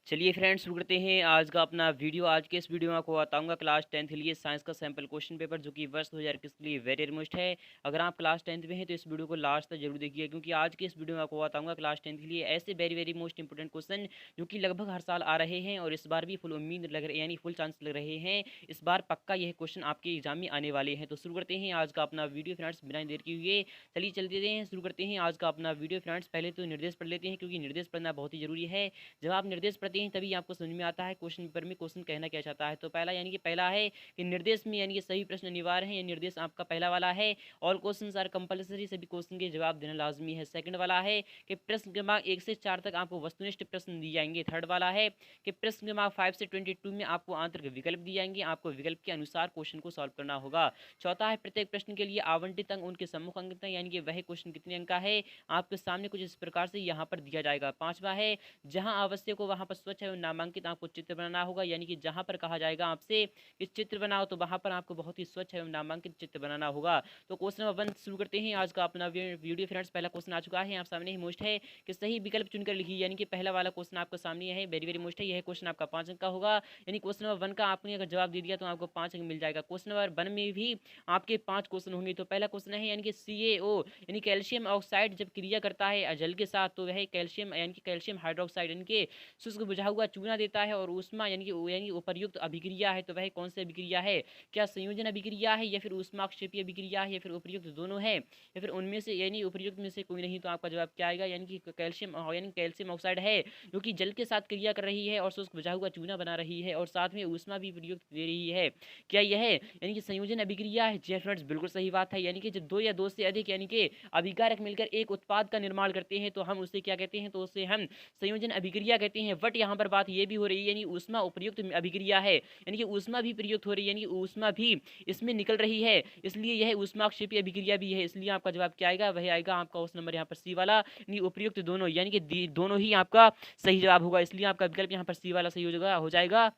चलिए फ्रेंड्स, शुरू करते हैं आज का अपना वीडियो। आज के इस वीडियो में आपको बताऊंगा क्लास 10th के लिए साइंस का सैंपल क्वेश्चन पेपर, जो कि वर्ष 2021 के लिए वेरी मोस्ट है। अगर आप क्लास 10th में हैं तो इस वीडियो को लास्ट तक जरूर देखिए, क्योंकि आज के इस वीडियो में आपको बताऊंगा क्लास 10th के लिए ऐसे वेरी मोस्ट इंपोर्टेंट क्वेश्चन जो कि लगभग हर साल आ रहे हैं और इस बार भी फुल उम्मीद लग रही, यानी फुल चांस लग रहे हैं इस बार पक्का यह क्वेश्चन आपके एग्जाम में आने वाले हैं। तो शुरू करते हैं आज का अपना वीडियो फ्रेंड्स, बिना देर किए हुए चलिए चलते हैं, शुरू करते हैं आज का अपना वीडियो फ्रेंड्स। पहले तो निर्देश पढ़ लेते हैं, क्योंकि निर्देश पढ़ना बहुत ही जरूरी है। जब आप निर्देश पढ़ते हैं तभी आपको समझ में आता है क्वेश्चन पेपर में क्वेश्चन कहना क्या चाहता है। तो पहला यानी कि पहला है कि निर्देश में यानी कि सभी प्रश्न अनिवार्य है, ये निर्देश आपका पहला वाला है। ऑल क्वेश्चंस आर कंपलसरी, सभी क्वेश्चन के जवाब देना लाजमी है। सेकंड वाला है कि प्रश्न क्रमांक 1 से 4 तक आपको वस्तुनिष्ठ प्रश्न दिए जाएंगे। थर्ड वाला है कि प्रश्न क्रमांक 5 से 22 में आपको आंतरिक विकल्प दिए जाएंगे, आपको विकल्प के अनुसार क्वेश्चन को सॉल्व करना होगा। चौथा है प्रत्येक प्रश्न के लिए आवंटित अंक उनके सम्मुख अंक हैं, यानी कि वह क्वेश्चन कितने अंक का है आपके सामने कुछ इस प्रकार से यहाँ पर दिया जाएगा। पांचवा है जहां आवश्यक हो वहां पर स्वच्छ एवं नामांकित आपको चित्र बनाना होगा, यानी कि जहां पर कहा जाएगा आपसे कि चित्र बनाओ तो वहां पर आपको बहुत ही स्वच्छ एवं नामांकित चित्र बनाना होगा। तो क्वेश्चन नंबर 1 शुरू करते हैं आज का अपना वीडियो फ्रेंड्स। पहला क्वेश्चन आ चुका है आप सामने ही मोस्ट है कि सही विकल्प चुनकर लिखिए, यानी कि पहला वाला क्वेश्चन आपके सामने है, वेरी मोस्ट है। यह क्वेश्चन आपका 5 अंक का होगा, यानी क्वेश्चन नंबर 1 का आपने अगर जवाब दे दिया तो आपको 5 अंक मिल जाएगा। क्वेश्चन नंबर 1 में भी आपके 5 क्वेश्चन होंगे। तो पहला क्वेश्चन है यानी कि CaO यानी कैल्शियम ऑक्साइड जब क्रिया करता है जल के साथ तो वह कैल्शियम यानी कि कैल्शियम हाइड्रोक्साइड यानी कि शुष्क बुझा हुआ चूना देता है और ऊष्मा यानी उपर्युक्त अभिक्रिया है। तो वह कौन सी अभिक्रिया है? क्या संयोजन अभिक्रिया है, या फिर ऊष्माक्षेपी अभिक्रिया है, या फिर उपर्युक्त दोनों है, या फिर उनमें से यानी उपर्युक्त में से कोई नहीं? तो आपका जवाब क्या आएगा? यानी कि कैल्शियम यानी कैल्शियम ऑक्साइड है जो कि जल के साथ क्रिया कर रही है और शुष्क बुझा हुआ चूना बना रही है और साथ में ऊष्मा भी प्रयुक्त दे रही है। क्या यह यानी कि संयोजन अभिक्रिया है? जी फ्रेंड्स, बिल्कुल सही बात है। यानी कि जब दो या दो से अधिक यानी कि अभिकारक मिलकर एक उत्पाद का निर्माण करते हैं तो हम उसे क्या कहते हैं? तो उसे हम संयोजन अभिक्रिया कहते हैं। बट यहाँ पर बात ये भी हो रही है यानी ऊष्मा उपयुक्त अभिक्रिया है, यानी कि ऊष्मा भी प्रयुक्त हो रही है, यानी ऊष्मा भी इसमें निकल रही है, इसलिए यह ऊष्माक्षेपी अभिक्रिया भी है। इसलिए आपका जवाब क्या आएगा? वह आएगा आपका उस नंबर यहाँ पर सी वाला, यानी उपयुक्त दोनों, यानी कि दोनों ही आपका सही जवाब होगा। इसलिए आपका विकल्प यहाँ पर सी वाला सही हो जाएगा।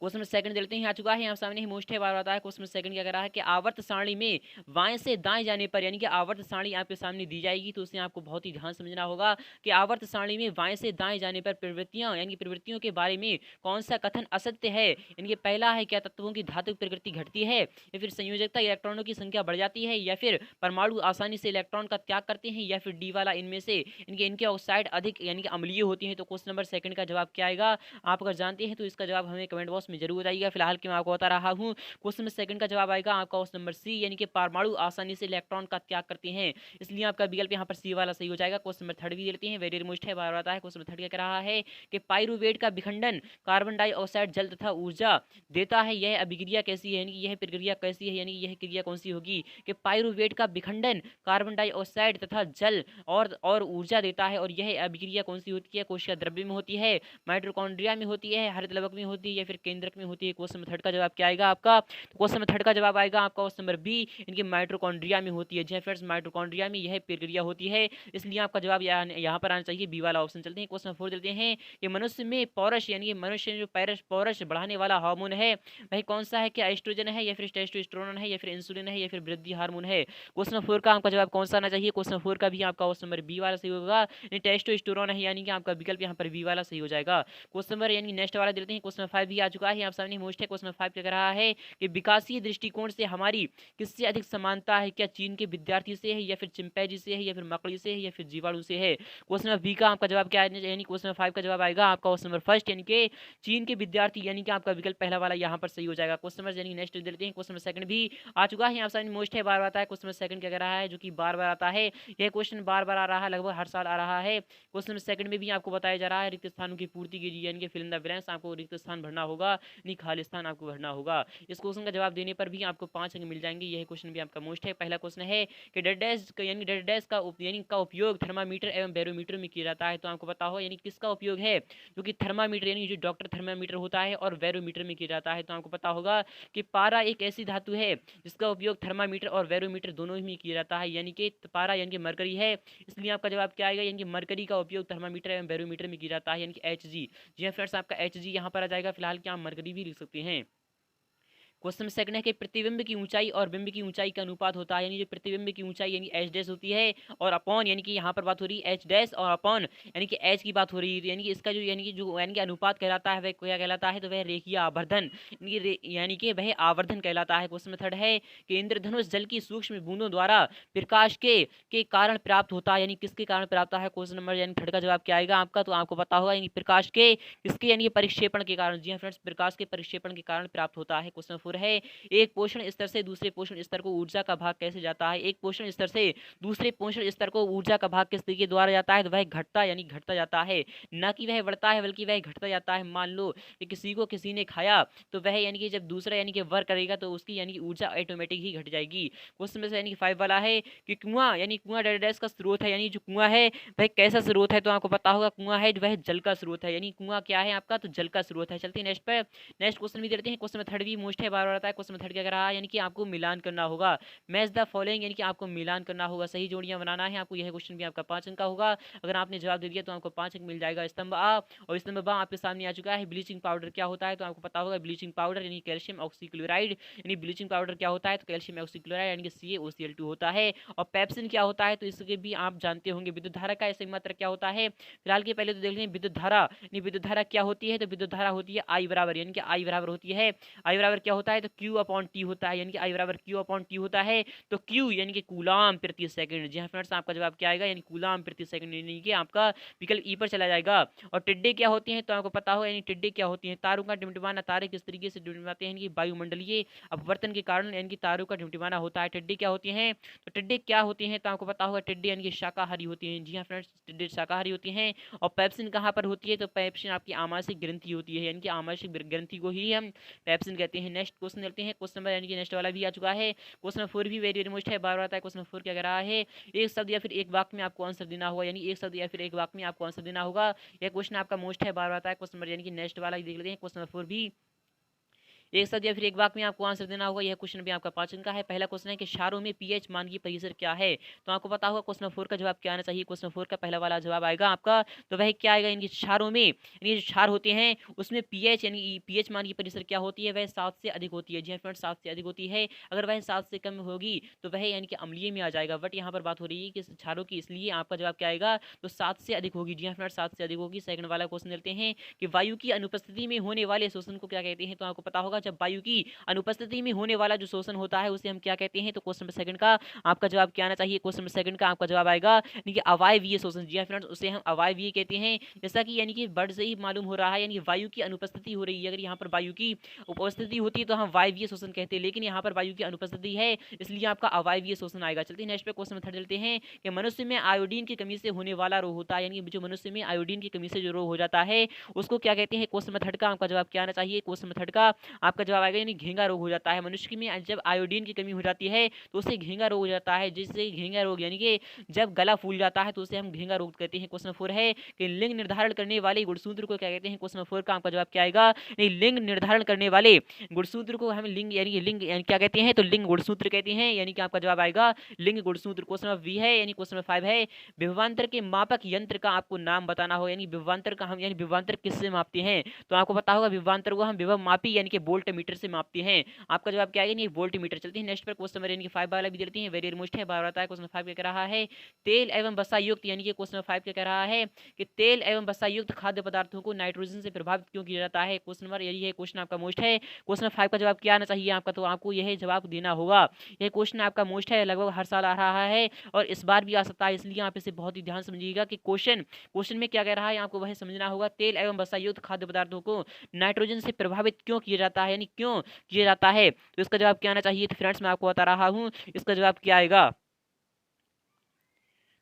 क्वेश्चन नंबर सेकंड देते हैं, आ चुका है यहाँ सामने ही मोस्ट है, बार आता है। क्वेश्चन नंबर सेकंड क्या कर रहा है कि आवर्त सारणी में बाएं से दाएं जाने पर, यानी कि आवर्त सारणी आपके सामने दी जाएगी तो उसे आपको बहुत ही ध्यान समझना होगा कि आवर्त सारणी में बाएं से दाएं जाने पर प्रवृत्तियां यानी कि प्रवृत्तियों के बारे में कौन सा कथन असत्य है? यानी कि पहला है क्या तत्वों की धातुक प्रकृति घटती है, या फिर संयोजकता इलेक्ट्रॉनों की संख्या बढ़ जाती है, या फिर परमाणु आसानी से इलेक्ट्रॉन का त्याग करते हैं, या फिर डी वाला इनमें से इनके इनके ऑक्साइड अधिक यानी कि अम्लीय होती हैं। तो क्वेश्चन नंबर सेकंड का जवाब क्या आएगा? आप अगर जानते हैं तो इसका जवाब हमें कमेंट बॉक्स में जरूर बताइएगा। फिलहाल की मैं आपको बता रहा हूँ, क्वेश्चन नंबर सेकंड का जवाब आएगा आपका ऑप्शन नंबर सी, यानी कि परमाणु आसानी से इलेक्ट्रॉन का त्याग करते हैं, इसलिए आपका विकल्प यहाँ पर सी वाला सही हो जाएगा। क्वेश्चन नंबर थर्ड भी देते हैं, वेरी मोस्ट है, बार आता है। क्वेश्चन नंबर थर्ड क्या कह रहा है कि पाइरुवेट का विखंडन कार्बन डाइऑक्साइड जल तथा ऊर्जा देता है, यह अभिक्रिया कैसी है, यानी कि यह प्रक्रिया कैसी है, यानी कि यह क्रिया कौन सी होगी? कि पाइरुवेट का विखंडन कार्बन डाइऑक्साइड तथा जल और ऊर्जा देता है, और यह अभिक्रिया कौन सी होती है? कोशिका द्रव्य में होती है, माइटोकॉन्ड्रिया में होती है, हरित लवक में होती है, या फिर केंद्रक में होती है? क्वेश्चन नंबर थर्ड का जवाब क्या आएगा आपका? तो क्वेश्चन नंबर थर्ड का जवाब आएगा आपका ऑप्शन नंबर बी, इनकी माइटोकॉन्ड्रिया में होती है। जी फ्रेंड्स, माइटोकॉन्ड्रिया में यह प्रक्रिया होती है, इसलिए आपका जवाब यहाँ पर आना चाहिए बी वाला ऑप्शन। चलते हैं क्वेश्चन नंबर 4 चलते हैं कि मनुष्य में पौरश यानी कि मनुष्य में जो पौरश बढ़ाने वाला हार्मोन है वह कौन सा है? क्या एस्ट्रोजन है, या फिर टेस्टोस्टेरोन है, या फिर इंसुलिन है, या फिर वृद्धि हार्मोन है? क्वेश्चन नंबर 4 का आपका जवाब कौन सा आना चाहिए? क्वेश्चन नंबर 4 का भी आपका ऑप्शन नंबर बी वाला सही होगा, टेस्टोस्टेरोन है, यानी कि आपका विकल्प यहाँ पर बी वाला सही हो जाएगा। क्वेश्चन नंबर यानी नेक्स्ट वाला देते हैं, क्वेश्चन नंबर 5 भी आ चुका है आप सामने मोस्ट है। क्वेश्चन नंबर 5 क्या कर रहा है कि विकासीय दृष्टिकोण से हमारी किससे अधिक समानता है? क्या चीन के विद्यार्थी से है, या फिर चिंपैंजी से है, या फिर मकड़ी से है, या फिर जीवाणु से है? क्वेश्चन नंबर बी का आपका जवाब क्या है? यानी क्वेश्चन नंबर 5 का जवाब आएगा आपका ऑप्शन नंबर फर्स्ट, यानी कि चीन के विद्यार्थी, यानी कि आपका विकल्प पहला वाला यहाँ पर सही हो जाएगा। क्वेश्चन नंबर यानी नेक्स्ट देते हैं, क्वेश्चन नंबर सेकंड भी आ चुका है आप सामने मोस्ट है, बार आता है। क्वेश्चन नंबर सेकंड क्या कर रहा है जो कि बार बार आता है, यह क्वेश्चन बार बार आ रहा है, लगभग हर साल आ रहा है। क्वेश्चन नंबर सेकंड में भी आपको बताया जा रहा है रिक्त स्थानों की पूर्ति कीजिए, यानी कि फिल इन द ब्लैंक्स, आपको रिक्त स्थान भरना होगा, यानी खाली स्थान आपको भरना होगा। इस क्वेश्चन का जवाब देने पर भी आपको 5 अंक मिल जाएंगे। यह क्वेश्चन भी आपका मोस्ट है। पहला क्वेश्चन है कि डेड डैश यानी डेड डैश का यानी का उपयोग थर्मामीटर एवं बैरोमीटर में किया जाता है। तो आपको पता हो यानी किसका उपयोग है जो कि थर्मामीटर यानी जो डॉक्टर थर्मामीटर होता है और बैरोमीटर में किया जाता है। तो आपको पता होगा कि पारा एक ऐसी धातु है जिसका उपयोग थर्मामीटर और बैरोमीटर दोनों ही में किया जाता है, यानी कि पारा यानी कि मरकरी है, इसलिए आपका जवाब क्या आएगा? यानी कि मरकरी का उपयोग थर्मामीटर एवं बैरोमीटर में किया जाता है, यानी कि Hg। जी हाँ फ्रेंड्स, आपका Hg यहाँ पर आ जाएगा। फिलहाल क्या आप मरकरी भी लिख सकते हैं। क्वेश्चन सेकंड है कि प्रतिबिंब की ऊंचाई और बिंब की ऊंचाई का अनुपात होता है, यानी जो प्रतिबिंब की ऊंचाई यानी एच डैश होती है और अपॉन यानी कि यहाँ पर बात हो रही है एच डैश और अपॉन यानी कि एच की बात हो रही है, यानी कि इसका जो यानी कि अनुपात कहलाता है वह क्या कहलाता है, तो वह रेखीय आवर्धन यानी कि वह आवर्धन कहलाता है। क्वेश्चन थर्ड है कि इंद्रधनुष जल की सूक्ष्म बूंदों द्वारा प्रकाश के कारण प्राप्त होता है, यानी किसके कारण प्राप्त होता है। क्वेश्चन नंबर यानी थर्ड का जवाब क्या आएगा आपका, तो आपको पता होगा यानी प्रकाश के किसके यानी परिक्षेपण के कारण। जी हाँ फ्रेंड्स, प्रकाश के परिक्षेपण के कारण प्राप्त होता है। क्वेश्चन फोर है एक पोषण स्तर से दूसरे पोषण स्तर को ऊर्जा का भाग कैसे जाता है। एक पोषण स्तर से दूसरे पोषण स्तर को ऊर्जा का भाग किस तरीके द्वारा जाता है, तो वह घटता यानी घटता जाता है, न कि वह बढ़ता है बल्कि वह घटता जाता है। मान लो कि किसी को किसी ने खाया तो वह यानी कि जब दूसरा यानी कि वर्क करेगा तो उसकी यानी कि ऊर्जा ऑटोमेटिक ही घट जाएगी। क्वेश्चन में से यानी कि फाइव वाला है कि कुआं यानी कुआं डैश का स्रोत है, यानी जो कुआं है वह कैसा स्रोत है, तो आपको पता होगा कुआं है वह जल का स्रोत है, यानी कुआं क्या है आपका, तो जल का स्रोत है। चलते हैं नेक्स्ट पे, नेक्स्ट क्वेश्चन भी देते हैं। क्वेश्चन में थर्ड भी मोस्ट है, बार बार आता है। क्वेश्चन में थर्ड क्या कर रहा है, यानी कि आपको मिलान करना होगा, मैच द फॉलोइंग, यानी कि आपको मिलान करना होगा, सही जोड़ियां बनाना है आपको। यह क्वेश्चन भी आपका 5 अंक का होगा। अगर आपने जवाब दे दिया तो आपको 5 अंक मिल जाएगा। स्तंभ आ और स्तंभ बा आपके सामने आ चुका है। ब्लीचिंग पाउडर क्या होता है, तो आपको पता होगा ब्लीचिंग पाउडर यानी कैल्शियम ऑक्सीक्लोराइड, यानी ब्लीचिंग पाउडर क्या होता है, तो कैल्शियम ऑक्सीक्लोराइड यानी कि CaOCl2 होता है। और पेप्सिन क्या होता है, तो इसके भी आप जानते होंगे। विद्युत धारा का ऐसे मात्रा क्या होता है, फिलहाल के पहले तो देख लें विद्युत धारा, यानी विद्युत धारा क्या होती है, तो विद्युत धारा होती है I बराबर, यानी कि I बराबर होती है, I बराबर क्या होता है, तो Q/T होता है, यानी कि I बराबर Q/T होता है। तो Q यानी कि कूलाम प्रति सेकंड। जी हाँ फ्रेंड्स, आपका जवाब क्या आएगा, यानी कूलाम प्रति सेकंड, यानी कि आपका विकल्प ई पर चला जाएगा। और टिड्डे क्या होती हैं, तो आपको पता हो, यानी टिड्डे क्या होती हैं, तारों का टिमटिमाना। तारे किस तरीके से टिमटिमाते हैं, यानी कि वायुमंडलीय अपवर्तन के कारण यानी कि तारों का टिमटिमाना होता है। टिड्डे क्या होती हैं, तो टिड्डे क्या होती हैं, तो आपको पता होगा टिड्डे यानी कि शाकाहारी होती हैं। जी हाँ फ्रेंड्स, टिड्डे शाकाहारी होती हैं। और पेप्सिन कहाँ पर होती है, तो पेप्सिन आपकी आमाशयिक ग्रंथि होती है, यानी कि आमाशयिक ग्रंथि को ही हम पेप्सिन कहते हैं। नेक्स्ट क्वेश्चन लेते हैं। क्वेश्चन नंबर यानी कि नेक्स्ट वाला भी आ चुका है। क्वेश्चन 4 भी वेरी मोस्ट है, बार बार आता है। क्वेश्चन 4 क्या कह रहा है, एक शब्द या फिर एक वाक्य में आपको आंसर देना होगा, यानी एक शब्द या फिर एक वाक्य में आपको आंसर देना होगा। यह क्वेश्चन आपका मोस्ट है, बार बार आता है। क्वेश्चन नंबर यानी कि नेक्स्ट वाला देख लेते हैं। क्वेश्चन नंबर 4 भी एक शब्द या फिर एक वाक्य में आपको आंसर देना होगा। यह क्वेश्चन भी आपका 5 अंक का है। पहला क्वेश्चन है कि क्षारों में पीएच मान की परिसर क्या है, तो आपको पता होगा क्वेश्चन 4 का जवाब क्या आना चाहिए। क्वेश्चन 4 का पहला वाला जवाब आएगा आपका, तो वह क्या आएगा, इनकी क्षारों में यानी जो क्षार होते हैं उसमें पीएच यानी पीएच मान की परिसर क्या होती है, वह 7 से अधिक होती है। जी फ्रेंड्स, 7 से अधिक होती है। अगर वह 7 से कम होगी तो वह यानी कि अम्लीय में आ जाएगा। बट यहाँ पर बात हो रही है कि क्षारों की, इसलिए आपका जवाब क्या आएगा, तो 7 से अधिक होगी। जी फ्रेंड्स, 7 से अधिक होगी। सेकंड वाला क्वेश्चन लेते हैं कि वायु की अनुपस्थिति में होने वाले शोषण को क्या कहते हैं, तो आपको पता होगा जब वायु की अनुपस्थिति में होने वाला जो शोषण होता है उसे हम क्या कहते हैं, तो क्वेश्चन नंबर सेकंड का आपका जवाब क्या आना चाहिए। क्वेश्चन नंबर सेकंड का आपका जवाब आएगा यानी कि अवायवीय शोषण। जी फ्रेंड्स, उसे हम अवायवीय कहते हैं। जैसा कि यानी कि वर्ड से ही मालूम हो रहा है, यानी वायु की अनुपस्थिति हो रही है। अगर यहाँ पर वायु की उपस्थिति होती है तो हम वायवीय शोषण कहते हैं, लेकिन यहाँ पर वायु की अनुपस्थिति है इसलिए आपका अवायवीय शोषण आएगा। चलते हैं नेक्स्ट पे, क्वेश्चन नंबर थर्ड लेते हैं कि मनुष्य में आयोडीन की कमी से होने वाला रोग होता है, यानी जो मनुष्य में आयोडीन की कमी से जो रोग हो जाता है उसको क्या कहते हैं। क्वेश्चन नंबर थर्ड का आपका जवाब क्या आना चाहिए। क्वेश्चन नंबर थर्ड का आपका जवाब आएगा यानी घेंगा रोग हो जाता है। मनुष्य में जब आयोडीन की कमी हो जाती है तो उसे घेंगा रोग हो जाता है, जिससे घेंगा रोग यानी कि जब गला फूल जाता है तो उसे हम घेंगा रोग कहते हैं। क्वेश्चन 4 है कि लिंग निर्धारण करने वाले गुणसूत्र को क्या कहते हैं। क्वेश्चन 4 का आपका जवाब क्या आएगा, नहीं लिंग निर्धारण करने वाले गुणसूत्र को हम लिंग यानी क्या कहते हैं, तो लिंग गुणसूत्र कहते हैं, यानी कि आपका जवाब आएगा लिंग गुणसूत्र। क्वेश्चन नंबर वी है, यानी क्वेश्चन नंबर 5 है विभवांतर के मापक यंत्र का आपको नाम बताना हो, यानी विभवांतर का हम यानी विभवांतर किससे मापते हैं, तो आपको पता होगा विभवांतर को हम विभव मापी यानी कि वोल्ट मीटर से मापते हैं। आपका जवाब क्या आएगा, नहीं वोल्ट मीटर। चलते हैं नेक्स्ट पर, क्वेश्चन नंबर यानी कि 5 वाला भी देते हैं, वेरी मोस्ट है, बार आता है। क्वेश्चन 5 क्या कह रहा है, तेल एवं वसा युक्त, यानी कि क्वेश्चन 5 क्या कह रहा है कि तेल एवं वसा युक्त खाद्य पदार्थों को नाइट्रोजन से प्रभावित क्यों किया जाता है। क्वेश्चन नंबर यही है, क्वेश्चन आपका मोस्ट है। क्वेश्चन 5 का जवाब क्या आना चाहिए आपका, तो आपको यह जवाब देना होगा। यह क्वेश्चन आपका मोस्ट है, लगभग हर साल आ रहा है और इस बार भी आ सकता है, इसलिए आप इसे बहुत ही ध्यान समझिएगा कि क्वेश्चन में क्या कह रहा है आपको वह समझना होगा। तेल एवं वसा युक्त खाद्य पदार्थों को नाइट्रोजन से प्रभावित क्यों किया जाता है, यानी क्यों किया जाता है, तो इसका जवाब क्या आना चाहिए। तो फ्रेंड्स, मैं आपको बता रहा हूं इसका जवाब क्या आएगा।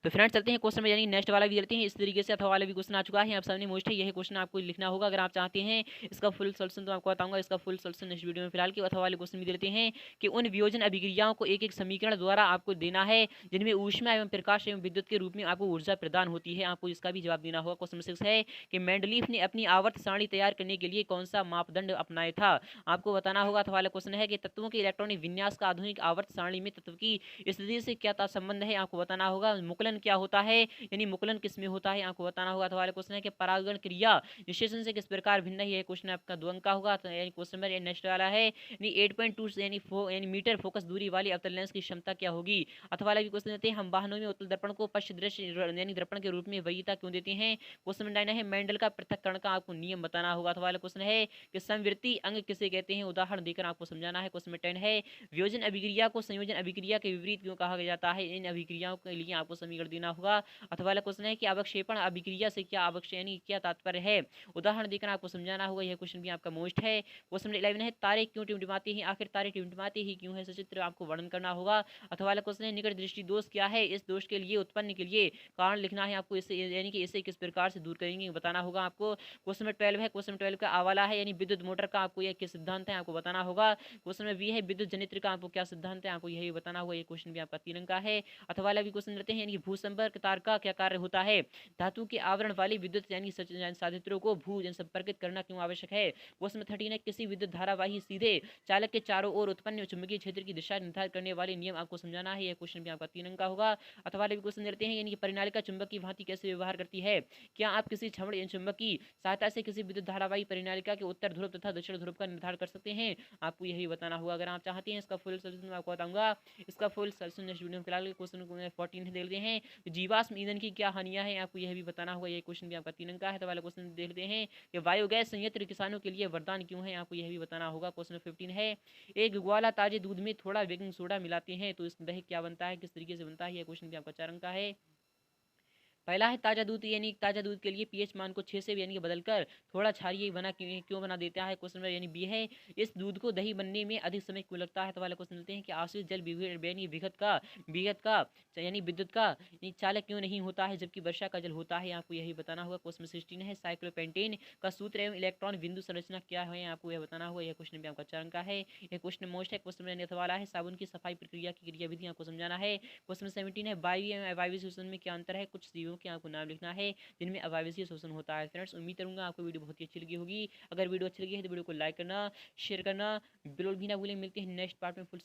तो फ्रेंड्स चलते हैं क्वेश्चन में, यानी नेक्स्ट वाला भी चलते हैं। इस तरीके से अथवा वाला भी क्वेश्चन आ चुका है, आप सामने मोस्ट है, यही क्वेश्चन आपको लिखना होगा। अगर आप चाहते हैं इसका फुल सोल्यूशन तो आपको बताऊंगा, इसका फुल सोल्यूशन नेक्स्ट वीडियो में। फिलहाल के अथवा वाले क्वेश्चन भी देते हैं कि उन वियोजन अभिक्रियाओं को एक एक समीकरण द्वारा आपको देना है जिनमें ऊष्मा एवं प्रकाश एवं विद्युत के रूप में आपको ऊर्जा प्रदान होती है, आपको इसका भी जवाब देना होगा। क्वेश्चन 6 है कि मेंडलीफ ने अपनी आवर्त सारणी तैयार करने के लिए कौन सा मापदंड अपनाया था, आपको बताना होगा। अथवा वाला क्वेश्चन है कि तत्वों के इलेक्ट्रॉनिक विन्यास का आधुनिक आवर्त सारणी में तत्व की स्थिति से क्या संबंध है, आपको बताना होगा। मुकुलन मुकुलन क्या होता है, यानी मुकुलन किस में होता है आपको बताना होगा। अथवा क्वेश्चन है कि परागण क्रिया निषेचन से किस प्रकार भिन्न है, ये क्वेश्चन आपका 2 अंक का होगा। तो यानी क्वेश्चन नंबर नेक्स्ट वाला है, यानी 8.2 से यानी मीटर फोकस दूरी वाली अवतल लेंस की क्षमता क्या होगी। अथवा वाला भी क्वेश्चन देते हैं, हम वाहनों में उत्तल दर्पण को पश्च दृश्य यानी दर्पण के रूप में वरीयता क्यों देते हैं। क्वेश्चन नंबर 9 है, मेंडल का पृथक्करण का आपको नियम बताना होगा। अथवा वाला क्वेश्चन है कि समवर्ती अंग किसे कहते हैं, उदाहरण देकर आपको समझाना है। क्वेश्चन नंबर 10 है, वियोजन अभिक्रिया को संयोजन अभिक्रिया के विपरीत क्यों कहा जाता है, इन अभिक्रियाओं के लिए आपको समीकरण देना होगा। अथवा वाला क्वेश्चन है कि अवक्षेपण अभिक्रिया से क्या यानी क्या तात्पर्य है, उदाहरण देकर आपको समझाना होगा। यह क्वेश्चन भी आपका मोस्ट है। क्वेश्चन नंबर 11 है, तारे क्यों टिमटिमाते हैं, आखिर तारे टिमटिमाते ही क्यों है, सचित्र आपको वर्णन करना होगा। अथवा वाला क्वेश्चन है, निकट दृष्टि दोष क्या है, इस दोष के लिए उत्पन्न के लिए कारण लिखना है आपको, इसे यानी कि इसे किस प्रकार से दूर करेंगे बताना होगा आपको। क्वेश्चन नंबर 12 है, क्वेश्चन नंबर 12 का आवाला है, यानी विद्युत मोटर का आपको यह किस सिद्धांत है आपको बताना होगा। क्वेश्चन नंबर 20 है, विद्युत जनित्र का आपको क्या सिद्धांत है, आपको यही बताना होगा। ये क्वेश्चन भी आपका 3 अंक का है। अथवा वाला भी क्वेश्चन लेते हैं, यानी भूसंपर्क तार का क्या कार्य होता है, धातु के आवरण वाली विद्युत यानी साधित्रों को भू संपर्कित करना क्यों आवश्यक है। क्वेश्चन नंबर 13 है, किसी विद्युत धारावाही सीधे चालक के चारों ओर उत्पन्न चुंबकीय क्षेत्र की दिशा निर्धारित करने वाले नियम आपको समझाना है। यह क्वेश्चन भी आपका 3 अंक का होगा। अथवा वाले भी क्वेश्चन देते हैं, यानी कि परिनालिका चुंबक की भांति कैसे व्यवहार करती है, क्या आप किसी छड़ चुंबक की सहायता से किसी विद्युत धारावाही परिनालिका के उत्तर ध्रुव तथा दक्षिण ध्रुव का निर्धारण कर सकते हैं, आपको यही बताना होगा। अगर आप चाहते हैं इसका फुल सोल्यूशन मैं आपको बताऊंगा, इसका फुल सोल्यूशन नेक्स्ट वीडियो में। फिलहाल क्वेश्चन 14 देख लेते हैं, जीवाश्म ईंधन की क्या हानियां हैं, आपको यह भी बताना होगा। ये क्वेश्चन भी आपका 3 अंक का है। तो वाला क्वेश्चन देख लेते हैं कि बायोगैस संयंत्र किसानों के लिए वरदान क्यों है, आपको यह भी बताना होगा। क्वेश्चन 15 है, एक ग्वाला ताजे दूध में थोड़ा बेकिंग सोडा मिलाते हैं तो इस दही क्या बनता है, किस तरीके से बनता है, यह क्वेश्चन भी आपका 4 अंक का है। पहला है, ताजा दूध यानी ताजा दूध के लिए पीएच मान को 6 से यानी कि बदलकर थोड़ा क्षारीय बना क्यों बना देता है। क्वेश्चन नंबर यानी बी है, इस दूध को दही बनने में अधिक समय क्यों लगता है। तो वाला क्वेश्चन लेते हैं कि आश्रित जल यानी विघत का यानी विद्युत का यानी चालक क्यों नहीं होता है जबकि वर्षा का जल होता है, आपको यही बताना होगा। क्वेश्चन 16 है, साइक्लोपेंटेन का सूत्र एवं इलेक्ट्रॉन बिंदु संरचना क्या है, आपको यह बताना होगा। यह क्वेश्चन भी आपका 4 अंक का है। यह क्वेश्चन मोस्ट है। क्वेश्चन नंबर वाला है, साबुन की सफाई प्रक्रिया की क्रियाविधि आपको समझाना है। क्वेश्चन 17 है, वायवीय एवं अवायवीय शोषण में क्या अंतर है, कुछ जीवों के आपको नाम लिखना है जिनमें अवायवीय शोषण होता है। फ्रेंड्स उम्मीद करूंगा आपको वीडियो बहुत ही अच्छी लगी होगी। अगर वीडियो अच्छी लगी है तो वीडियो को लाइक करना, शेयर करना बिल्कुल भी ना भूलें। मिलते हैं नेक्स्ट पार्ट में फुल